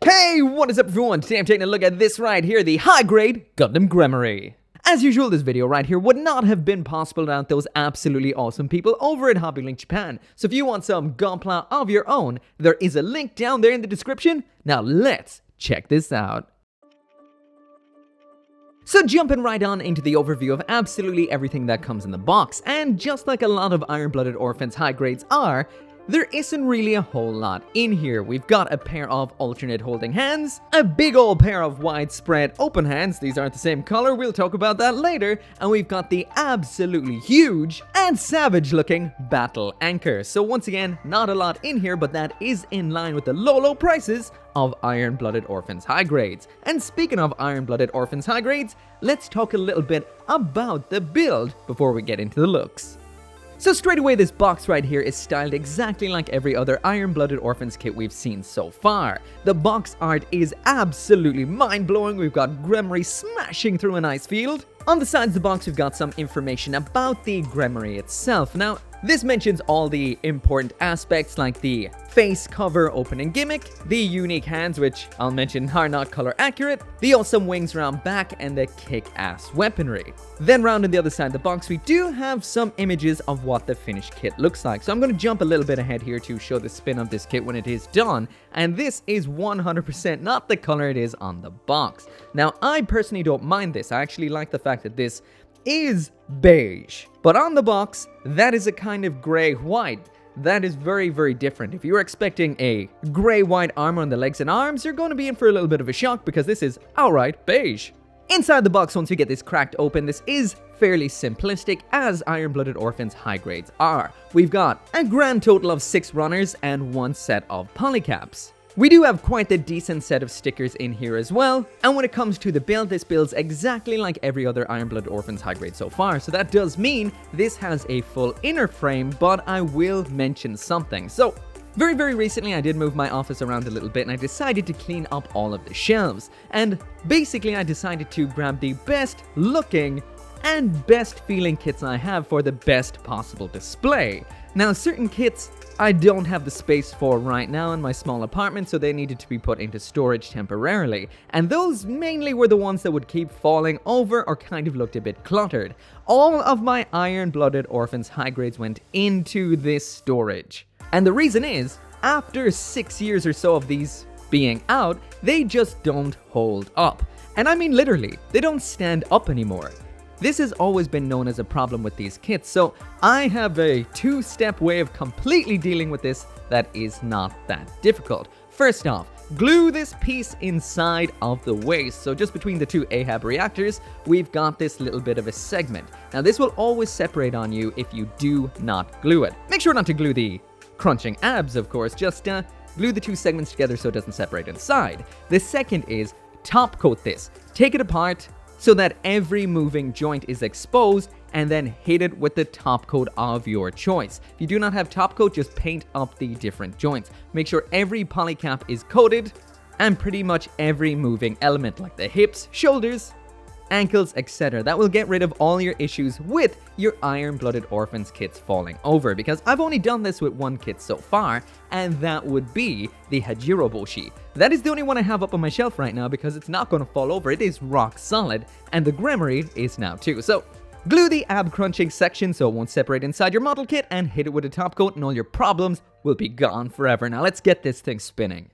Hey, what is up everyone? Today I'm taking a look at this right here, the high-grade Gundam Gremory. As usual, this video right here would not have been possible without those absolutely awesome people over at Hobbylink Japan. So if you want some gunpla of your own, there is a link down there in the description. Now let's check this out. So jumping right on into the overview of absolutely everything that comes in the box, and just like a lot of Iron-Blooded Orphans high grades are, there isn't really a whole lot in here. We've got a pair of alternate holding hands, a big old pair of widespread open hands, these aren't the same color, we'll talk about that later, and we've got the absolutely huge and savage looking battle anchor. So once again, not a lot in here, but that is in line with the low prices of Iron-Blooded Orphans high grades. And speaking of Iron-Blooded Orphans high grades, let's talk a little bit about the build before we get into the looks. So straight away, this box right here is styled exactly like every other Iron-Blooded Orphans kit we've seen so far. The box art is absolutely mind-blowing. We've got Gremory smashing through an ice field. On the sides of the box, we've got some information about the Gremory itself. Now, this mentions all the important aspects like the face cover opening gimmick, the unique hands, which I'll mention are not color accurate, the awesome wings around back, and the kick-ass weaponry. Then round on the other side of the box, we do have some images of what the finished kit looks like. So I'm going to jump a little bit ahead here to show the spin of this kit when it is done. And this is 100% not the color it is on the box. Now, I personally don't mind this. I actually like the fact that this is beige, but on the box that is a kind of gray-white. That is very different. If you're expecting a gray-white armor on the legs and arms, you're going to be in for a little bit of a shock because this is outright beige. Inside the box, once we get this cracked open, this is fairly simplistic as Iron-Blooded Orphans high grades are. We've got a grand total of 6 runners and 1 set of polycaps. We do have quite a decent set of stickers in here as well, and when it comes to the build, this builds exactly like every other Iron-Blooded Orphans high grade so far, so that does mean this has a full inner frame, but I will mention something. So, very recently I did move my office around a little bit and I decided to clean up all of the shelves, and basically I decided to grab the best looking and best feeling kits I have for the best possible display. Now, certain kits I don't have the space for right now in my small apartment, so they needed to be put into storage temporarily, and those mainly were the ones that would keep falling over or kind of looked a bit cluttered. All of my Iron-Blooded Orphans high grades went into this storage, and the reason is, after 6 years or so of these being out, they just don't hold up. And I mean literally, they don't stand up anymore. This has always been known as a problem with these kits, so I have a 2-step way of completely dealing with this that is not that difficult. First off, glue this piece inside of the waist. So just between the 2 AHAB reactors, we've got this little bit of a segment. Now this will always separate on you if you do not glue it. Make sure not to glue the crunching abs, of course, just glue the 2 segments together so it doesn't separate inside. The second is top coat this. Take it apart so that every moving joint is exposed, and then hit it with the top coat of your choice. If you do not have top coat, just paint up the different joints. Make sure every polycap is coated, and pretty much every moving element like the hips, shoulders, ankles, etc. That will get rid of all your issues with your Iron-Blooded Orphans kits falling over, because I've only done this with 1 kit so far, and that would be the Hajiro Boshi. That is the only one I have up on my shelf right now because it's not going to fall over. It is rock solid, and the Gremory is now too. So glue the ab crunching section so it won't separate inside your model kit, and hit it with a top coat, and all your problems will be gone forever. Now let's get this thing spinning.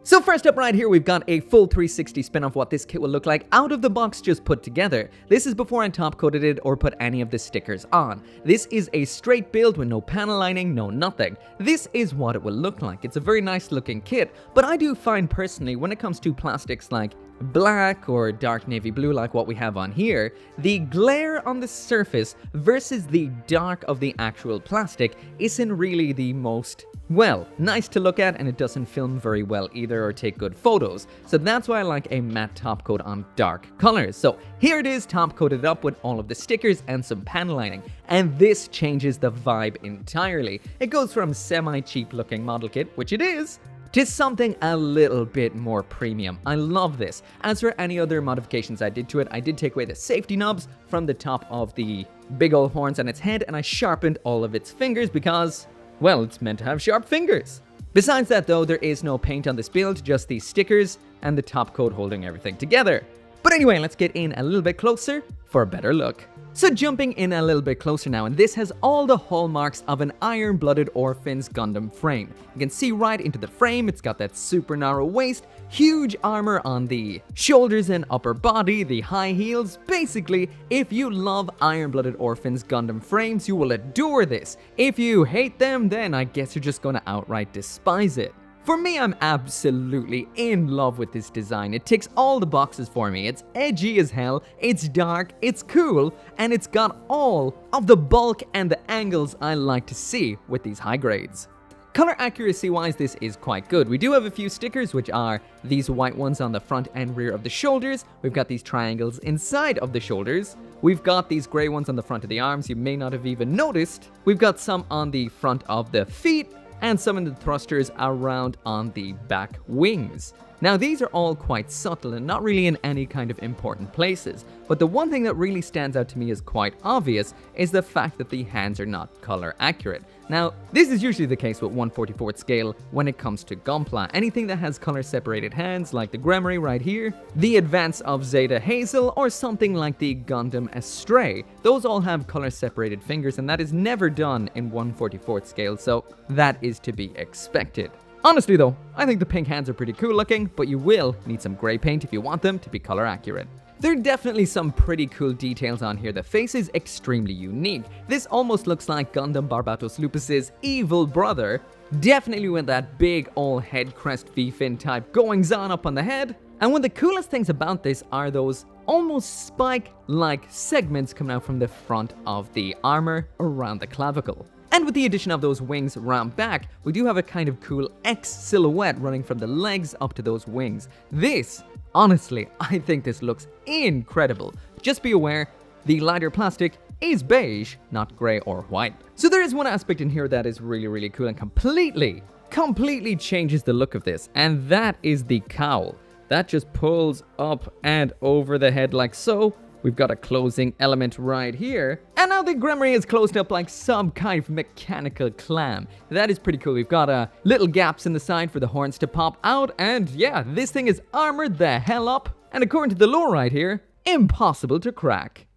So first up right here, we've got a full 360 spin of what this kit will look like out of the box just put together. This is before I top coated it or put any of the stickers on. This is a straight build with no panel lining, no nothing. This is what it will look like. It's a very nice looking kit, but I do find personally when it comes to plastics like black or dark navy blue like what we have on here, the glare on the surface versus the dark of the actual plastic isn't really the most, well, nice to look at, and it doesn't film very well either or take good photos. So that's why I like a matte top coat on dark colors. So here it is top coated up with all of the stickers and some panel lining, and this changes the vibe entirely. It goes from semi-cheap looking model kit, which it is, to something a little bit more premium. I love this. As for any other modifications I did to it, I did take away the safety knobs from the top of the big old horns on its head, and I sharpened all of its fingers because, well, it's meant to have sharp fingers. Besides that though, there is no paint on this build, just these stickers and the top coat holding everything together. But anyway, let's get in a little bit closer for a better look. So jumping in a little bit closer now, and this has all the hallmarks of an iron-blooded Orphans Gundam frame. You can see right into the frame, it's got that super narrow waist, huge armor on the shoulders and upper body, the high heels. Basically, if you love iron-blooded Orphans Gundam frames, you will adore this. If you hate them, then I guess you're just gonna outright despise it. For me, I'm absolutely in love with this design. It ticks all the boxes for me. It's edgy as hell, it's dark, it's cool, and it's got all of the bulk and the angles I like to see with these high grades. Color accuracy wise, this is quite good. We do have a few stickers, which are these white ones on the front and rear of the shoulders. We've got these triangles inside of the shoulders. We've got these gray ones on the front of the arms, you may not have even noticed. We've got some on the front of the feet, and some in the thrusters around on the back wings. Now these are all quite subtle and not really in any kind of important places, but the one thing that really stands out to me as quite obvious is the fact that the hands are not color accurate. Now, this is usually the case with 1/44th scale when it comes to gunpla. Anything that has color separated hands, like the Gremory right here, the Advance of Zeta Hazel, or something like the Gundam Astray, those all have color separated fingers, and that is never done in 1/44th scale, so that is to be expected. Honestly though, I think the pink hands are pretty cool looking, but you will need some gray paint if you want them to be color accurate. There are definitely some pretty cool details on here. The face is extremely unique. This almost looks like Gundam Barbatos Lupus's evil brother, definitely with that big old head crest V-fin type goings on up on the head. And one of the coolest things about this are those almost spike-like segments coming out from the front of the armor around the clavicle. And with the addition of those wings round back, we do have a kind of cool X silhouette running from the legs up to those wings. This, honestly, I think this looks incredible. Just be aware, the lighter plastic is beige, not grey or white. So there is one aspect in here that is really cool and completely changes the look of this, and that is the cowl. That just pulls up and over the head like so. We've got a closing element right here. And now the Gremory is closed up like some kind of mechanical clam. That is pretty cool. We've got little gaps in the side for the horns to pop out. And yeah, this thing is armored the hell up. And according to the lore right here, impossible to crack.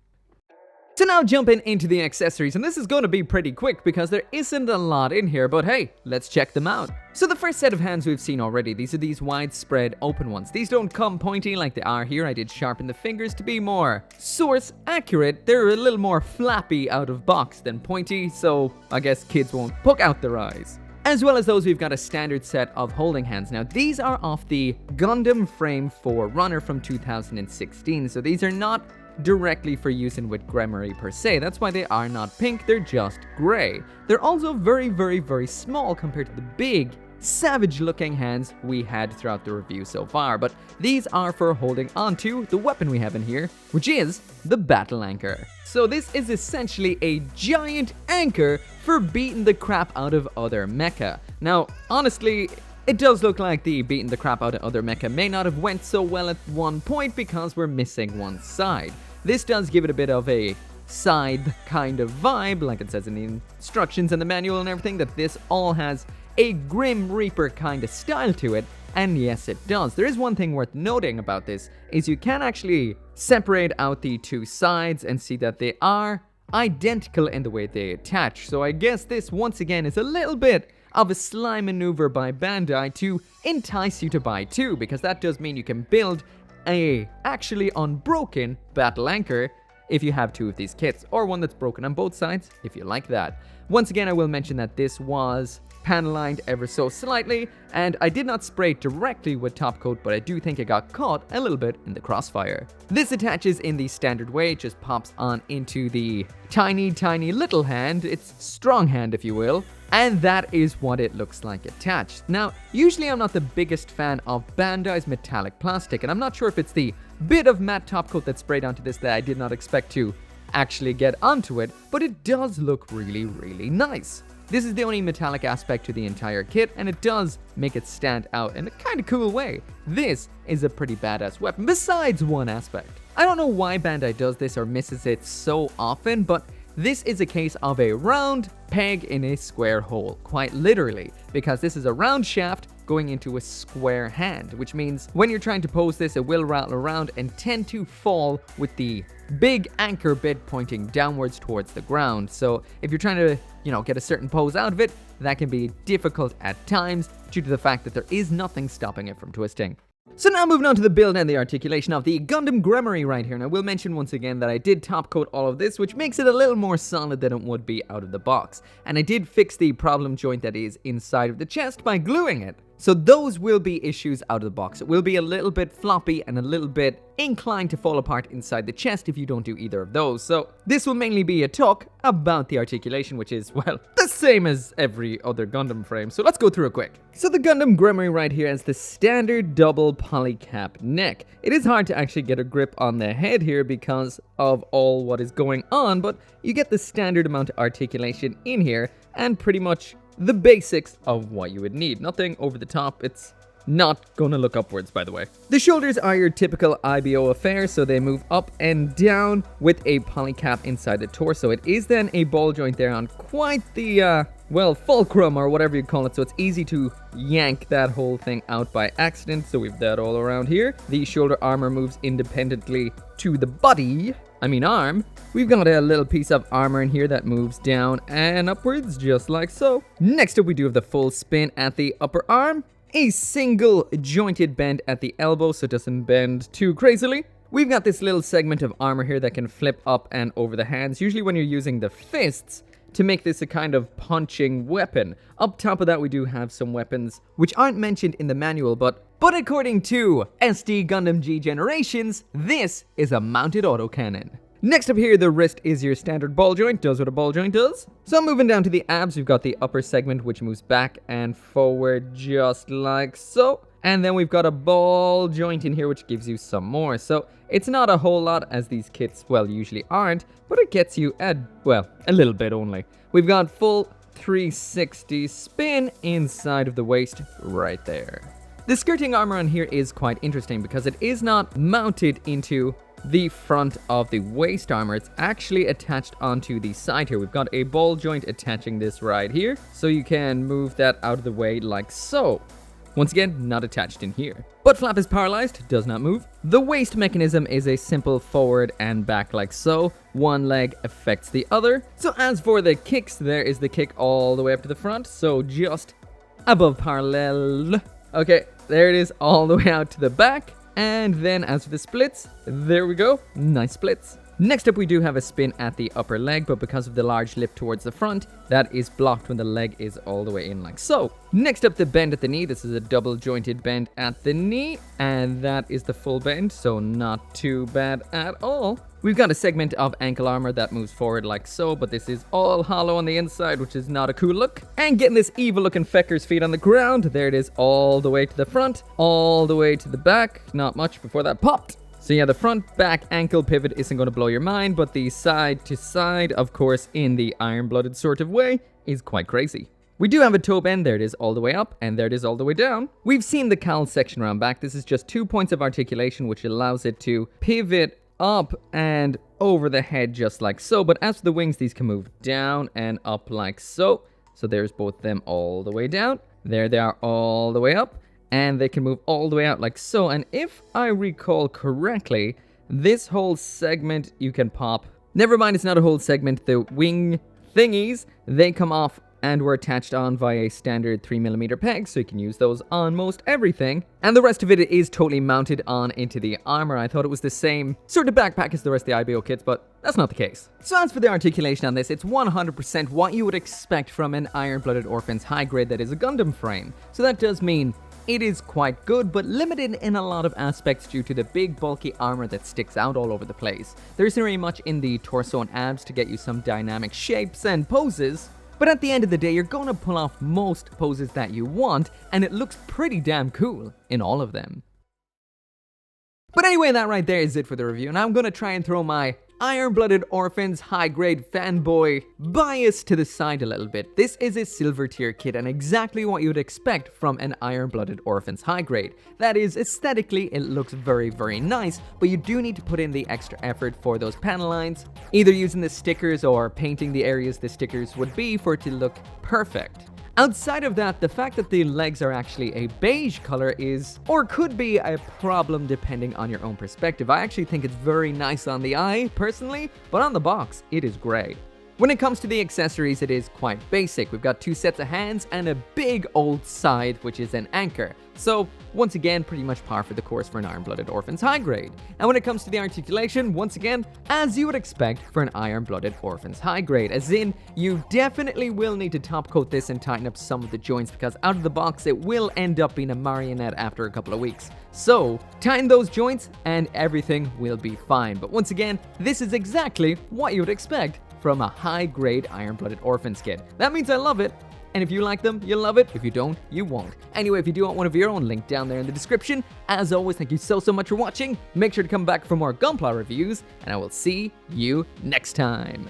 So now jumping into the accessories, and this is going to be pretty quick because there isn't a lot in here, but hey, let's check them out. So the first set of hands we've seen already, these are these widespread open ones. These don't come pointy like they are here. I did sharpen the fingers to be more source accurate. They're a little more flappy out of box than pointy, so I guess kids won't poke out their eyes. As well as those, we've got a standard set of holding hands. Now, these are off the Gundam Frame 4 Runner from 2016, so these are not directly for use in with Gremory per se. That's why they are not pink, they're just gray. They're also very small compared to the big, savage looking hands we had throughout the review so far, but these are for holding onto the weapon we have in here, which is the battle anchor. So this is essentially a giant anchor for beating the crap out of other mecha. Now, honestly, it does look like the beating the crap out of other mecha may not have went so well at one point because we're missing one side. This does give it a bit of a side kind of vibe, like it says in the instructions and the manual and everything, that this all has a Grim Reaper kind of style to it, and yes it does. There is one thing worth noting about this, is you can actually separate out the two sides and see that they are identical in the way they attach. So I guess this once again is a little bit of a sly maneuver by Bandai to entice you to buy two, because that does mean you can build a actually unbroken battle anchor if you have two of these kits, or one that's broken on both sides if you like that. Once again, I will mention that this was pan-lined ever so slightly, and I did not spray it directly with top coat, but I do think it got caught a little bit in the crossfire. This attaches in the standard way. It just pops on into the tiny little hand. It's strong hand, if you will. And that is what it looks like attached. Now, usually I'm not the biggest fan of Bandai's metallic plastic, and I'm not sure if it's the bit of matte top coat that's sprayed onto this that I did not expect to actually get onto it, but it does look really nice. This is the only metallic aspect to the entire kit, and it does make it stand out in a kind of cool way. This is a pretty badass weapon, besides one aspect. I don't know why Bandai does this or misses it so often, but this is a case of a round peg in a square hole, quite literally, because this is a round shaft going into a square hand, which means when you're trying to pose this, it will rattle around and tend to fall with the big anchor bit pointing downwards towards the ground. So if you're trying to, get a certain pose out of it, that can be difficult at times due to the fact that there is nothing stopping it from twisting. So now moving on to the build and the articulation of the Gundam Gremory right here. And I will mention once again that I did top coat all of this, which makes it a little more solid than it would be out of the box. And I did fix the problem joint that is inside of the chest by gluing it. So those will be issues out of the box. It will be a little bit floppy and a little bit inclined to fall apart inside the chest if you don't do either of those. So this will mainly be a talk about the articulation, which is, well, the same as every other Gundam frame. So let's go through it quick. So the Gundam Gremory right here has the standard double polycap neck. It is hard to actually get a grip on the head here because of all what is going on, but you get the standard amount of articulation in here and pretty much the basics of what you would need. Nothing over the top. It's not gonna look upwards, by the way. The shoulders are your typical IBO affair, so they move up and down with a polycap inside the torso. It is then a ball joint there on quite the, fulcrum or whatever you call it, so it's easy to yank that whole thing out by accident. So we've that all around here. The shoulder armor moves independently to the body. arm. We've got a little piece of armor in here that moves down and upwards, just like so. Next up, we do have the full spin at the upper arm. A single jointed bend at the elbow, so it doesn't bend too crazily. We've got this little segment of armor here that can flip up and over the hands, usually when you're using the fists, to make this a kind of punching weapon. Up top of that, we do have some weapons which aren't mentioned in the manual, but according to SD Gundam G Generations, this is a mounted autocannon. Next up here, the wrist is your standard ball joint, does what a ball joint does. So moving down to the abs, we've got the upper segment which moves back and forward just like so. And then we've got a ball joint in here which gives you some more. So it's not a whole lot, as these kits, usually aren't, but it gets you a little bit only. We've got full 360 spin inside of the waist right there. The skirting armor on here is quite interesting because it is not mounted into the front of the waist armor. It's actually attached onto the side here. We've got a ball joint attaching this right here, so you can move that out of the way like so. Once again, not attached in here. Butt flap is paralyzed, does not move. The waist mechanism is a simple forward and back like so. One leg affects the other. So as for the kicks, there is the kick all the way up to the front, so just above parallel. Okay, there it is all the way out to the back. And then as for the splits, there we go, nice splits. Next up, we do have a spin at the upper leg, but because of the large lip towards the front, that is blocked when the leg is all the way in like so. Next up, the bend at the knee. This is a double jointed bend at the knee, and that is the full bend, so not too bad at all. We've got a segment of ankle armor that moves forward like so, but this is all hollow on the inside, which is not a cool look. And getting this evil looking fecker's feet on the ground, there it is all the way to the front, all the way to the back, not much before that popped. So yeah, the front back ankle pivot isn't going to blow your mind, but the side to side, of course, in the iron-blooded sort of way, is quite crazy. We do have a toe bend, there it is all the way up, and there it is all the way down. We've seen the cowl section around back. This is just 2 points of articulation, which allows it to pivot up and over the head just like so. But as for the wings, these can move down and up like so. So there's both them all the way down. There they are all the way up. And they can move all the way out like so. And if I recall correctly, this whole segment you can pop. Never mind, it's not a whole segment. The wing thingies, they come off and were attached on via a standard 3mm peg, so you can use those on most everything. And the rest of it is totally mounted on into the armor. I thought it was the same sort of backpack as the rest of the IBO kits, but that's not the case. So as for the articulation on this, it's 100% what you would expect from an iron-blooded Orphans high grade that is a Gundam frame. So that does mean it is quite good, but limited in a lot of aspects due to the big bulky armor that sticks out all over the place. There isn't very much in the torso and abs to get you some dynamic shapes and poses, but at the end of the day, you're gonna pull off most poses that you want, and it looks pretty damn cool in all of them. But anyway, that right there is it for the review, and I'm gonna try and throw my Iron-blooded orphans, high-grade fanboy bias to the side a little bit. This is a silver tier kit and exactly what you would expect from an iron-blooded orphans high grade. That is, aesthetically it looks very, very nice, but you do need to put in the extra effort for those panel lines, either using the stickers or painting the areas the stickers would be for it to look perfect. Outside of that, the fact that the legs are actually a beige color is, or could be, a problem depending on your own perspective. I actually think it's very nice on the eye, personally, but on the box, it is grey. When it comes to the accessories, it is quite basic. We've got 2 sets of hands and a big old scythe, which is an anchor. So, once again, pretty much par for the course for an Iron-Blooded Orphans high grade. And when it comes to the articulation, once again, as you would expect for an Iron-Blooded Orphans high grade, as in, you definitely will need to top coat this and tighten up some of the joints because out of the box, it will end up being a marionette after a couple of weeks. So, tighten those joints and everything will be fine. But once again, this is exactly what you would expect from a high-grade Iron-Blooded Orphans kit. That means I love it, and if you like them, you'll love it. If you don't, you won't. Anyway, if you do want one of your own, link down there in the description. As always, thank you so much for watching. Make sure to come back for more Gunpla reviews, and I will see you next time.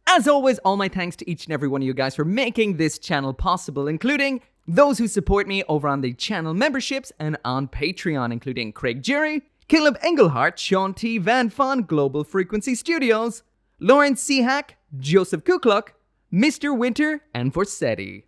As always, all my thanks to each and every one of you guys for making this channel possible, including those who support me over on the channel memberships and on Patreon, including Craig Jerry, Caleb Engelhart, Sean T. Van Fon, Global Frequency Studios, Lawrence C. Hack, Joseph Kukluk, Mr. Winter, and Forsetti.